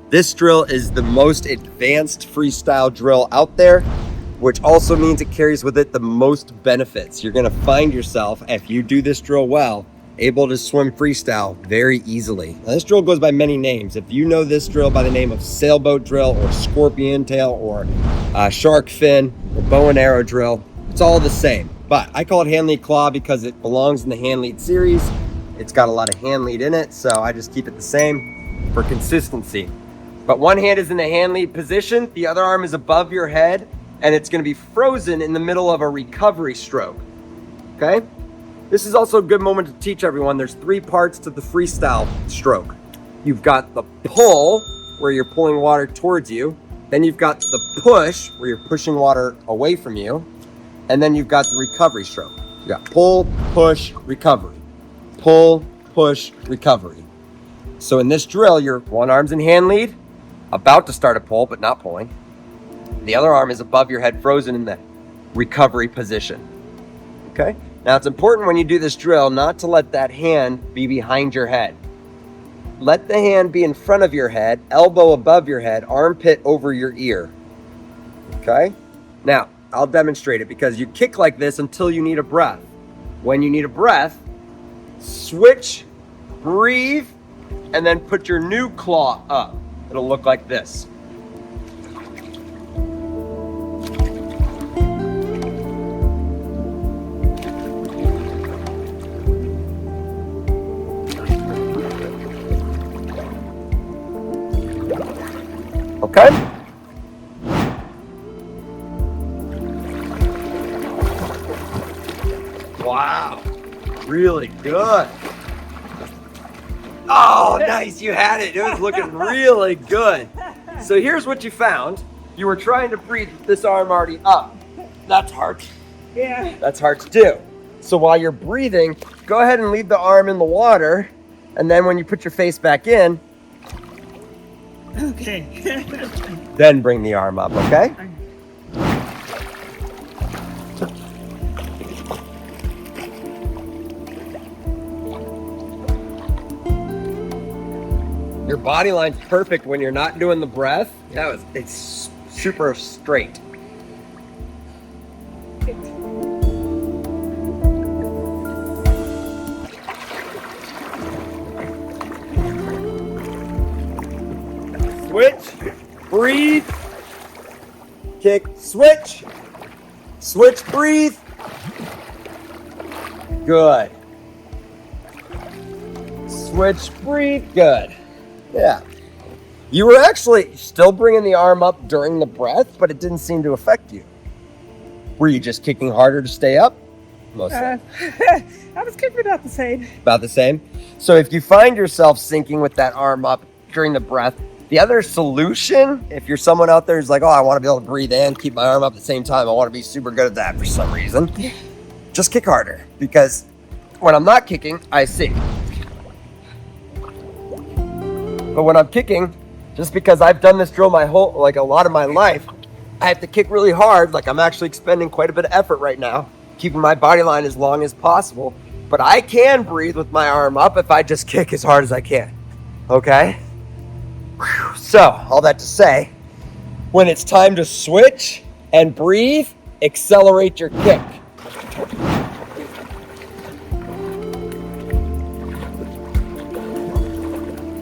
This drill is the most advanced freestyle drill out there, which also means it carries with it the most benefits. You're gonna find yourself, if you do this drill well, able to swim freestyle very easily. Now, this drill goes by many names. If you know this drill by the name of sailboat drill or scorpion tail or shark fin or bow and arrow drill, it's all the same. But I call it hand lead claw because it belongs in the hand lead series. It's got a lot of hand lead in it, so I just keep it the same for consistency. But one hand is in the hand lead position, the other arm is above your head, and it's gonna be frozen in the middle of a recovery stroke, okay? This is also a good moment to teach everyone. There's 3 parts to the freestyle stroke. You've got the pull, where you're pulling water towards you. Then you've got the push, where you're pushing water away from you. And then you've got the recovery stroke. You got pull, push, recovery. Pull, push, recovery. So in this drill, your one arm's in hand lead, about to start a pull, but not pulling. The other arm is above your head, frozen in the recovery position, okay? Now, it's important when you do this drill not to let that hand be behind your head. Let the hand be in front of your head, elbow above your head, armpit over your ear. Okay? Now, I'll demonstrate it because you kick like this until you need a breath. When you need a breath, switch, breathe, and then put your new claw up. It'll look like this. Okay? Wow, really good. Oh, nice, you had it. It was looking really good. So here's what you found. You were trying to breathe with this arm already up. That's hard. Yeah. That's hard to do. So while you're breathing, go ahead and leave the arm in the water. And then when you put your face back in, Okay. then bring the arm up, okay? Your body line's perfect when you're not doing the breath. It's super straight. Switch, breathe, kick, switch, switch, breathe. Good. Switch, breathe, good. Yeah. You were actually still bringing the arm up during the breath, but it didn't seem to affect you. Were you just kicking harder to stay up? Mostly. I was kicking about the same. About the same? So if you find yourself sinking with that arm up during the breath, the other solution, if you're someone out there who's like, oh, I want to be able to breathe and keep my arm up at the same time, I want to be super good at that for some reason, just kick harder. Because when I'm not kicking, I sink. But when I'm kicking, just because I've done this drill a lot of my life, I have to kick really hard. Like I'm actually expending quite a bit of effort right now, keeping my body line as long as possible. But I can breathe with my arm up if I just kick as hard as I can. Okay? So, all that to say, when it's time to switch and breathe, accelerate your kick.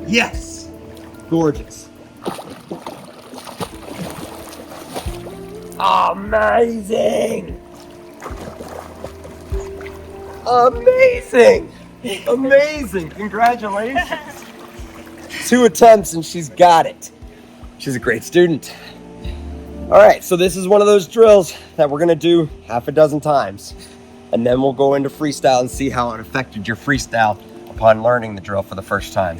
Yes! Gorgeous. Amazing! Amazing! Amazing! Congratulations! 2 attempts and she's got it. She's a great student. All right, so this is one of those drills that we're gonna do half a dozen times. And then we'll go into freestyle and see how it affected your freestyle upon learning the drill for the first time.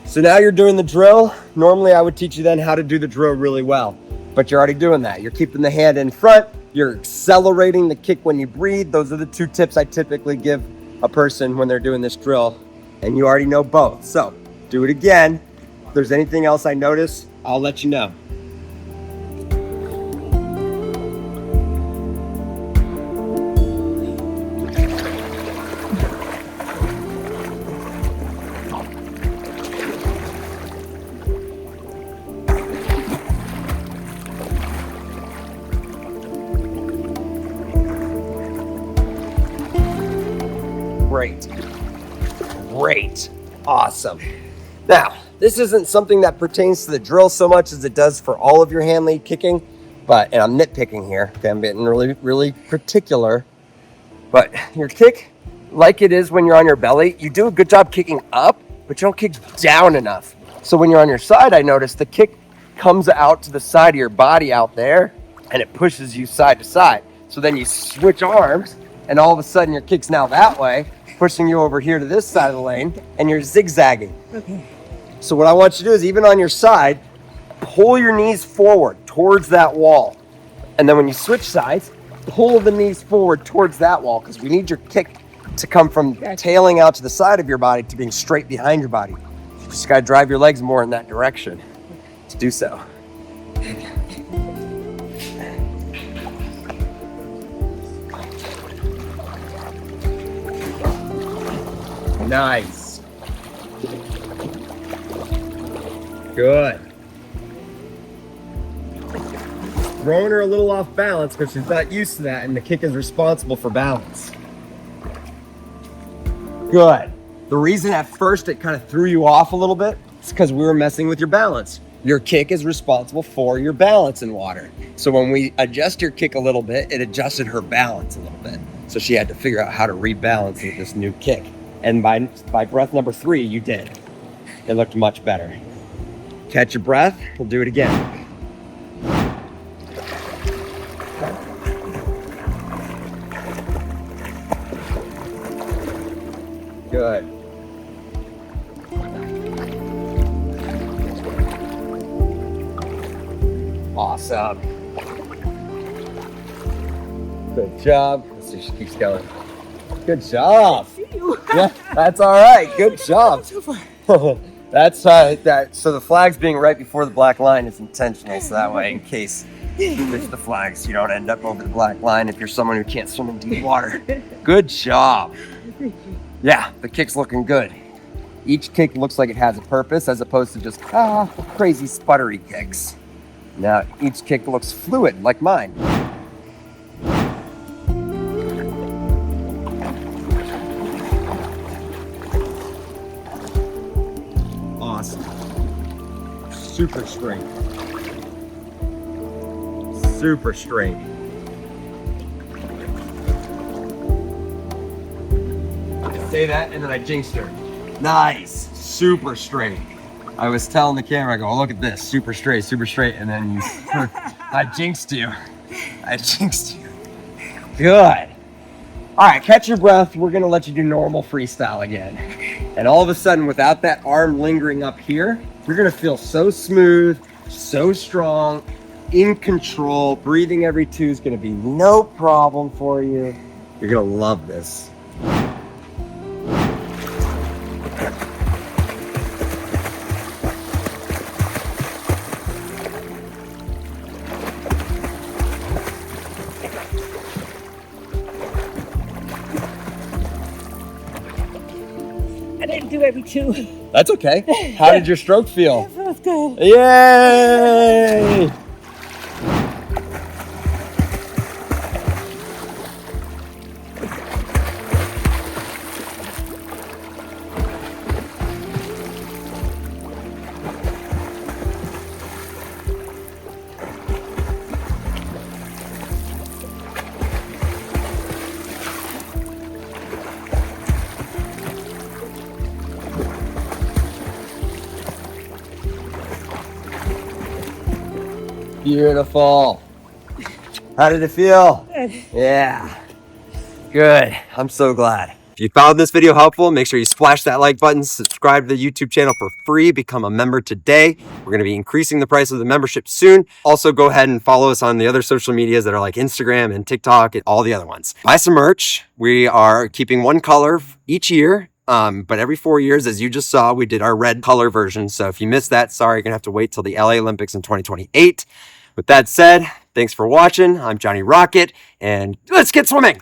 So now you're doing the drill. Normally I would teach you then how to do the drill really well, but you're already doing that. You're keeping the hand in front, you're accelerating the kick when you breathe. Those are the 2 tips I typically give a person when they're doing this drill, and you already know both. So do it again. If there's anything else I notice, I'll let you know. Great. Great. Awesome. Now, this isn't something that pertains to the drill so much as it does for all of your hand lead kicking, and I'm nitpicking here. Okay, I'm getting really, really particular. But your kick, like it is when you're on your belly, you do a good job kicking up, but you don't kick down enough. So when you're on your side, I noticed the kick comes out to the side of your body out there, and it pushes you side to side. So then you switch arms, and all of a sudden your kick's now that way, pushing you over here to this side of the lane, and you're zigzagging. Okay. So what I want you to do is, even on your side, pull your knees forward towards that wall. And then when you switch sides, pull the knees forward towards that wall, because we need your kick to come from tailing out to the side of your body to being straight behind your body. You just gotta drive your legs more in that direction to do so. Nice. Good. Throwing her a little off balance because she's not used to that, and the kick is responsible for balance. Good. The reason at first it kind of threw you off a little bit is because we were messing with your balance. Your kick is responsible for your balance in water. So when we adjust your kick a little bit, it adjusted her balance a little bit. So she had to figure out how to rebalance with this new kick. And by breath number 3, you did. It looked much better. Catch your breath. We'll do it again. Good. Awesome. Good job. Let's see, she keeps going. Good job. See you. Yeah, that's all right. Good job. So far. That's that. So the flag's being right before the black line is intentional, so that way, in case you miss the flags, you don't end up over the black line if you're someone who can't swim in deep water. Good job. Yeah, the kick's looking good. Each kick looks like it has a purpose, as opposed to just crazy sputtery kicks. Now each kick looks fluid, like mine. Awesome. Super straight. Super straight. I say that and then I jinxed her. Nice. Super straight. I was telling the camera, I go, oh, look at this. Super straight, and then you, I jinxed you. I jinxed you. Good. All right, catch your breath. We're gonna let you do normal freestyle again. And all of a sudden, without that arm lingering up here, you're gonna feel so smooth, so strong, in control. Breathing every 2 is gonna be no problem for you. You're gonna love this. I didn't do every 2. That's okay. How did your stroke feel? That feels good. Yay! Beautiful. How did it feel? Good. Yeah. Good. I'm so glad. If you found this video helpful, make sure you splash that like button, subscribe to the YouTube channel for free, become a member today. We're going to be increasing the price of the membership soon. Also, go ahead and follow us on the other social medias that are like Instagram and TikTok and all the other ones. Buy some merch. We are keeping one color each year. But every 4 years, as you just saw, we did our red color version. So if you missed that, sorry, you're going to have to wait till the LA Olympics in 2028. With that said, thanks for watching. I'm Jonny Rocket, and let's get swimming.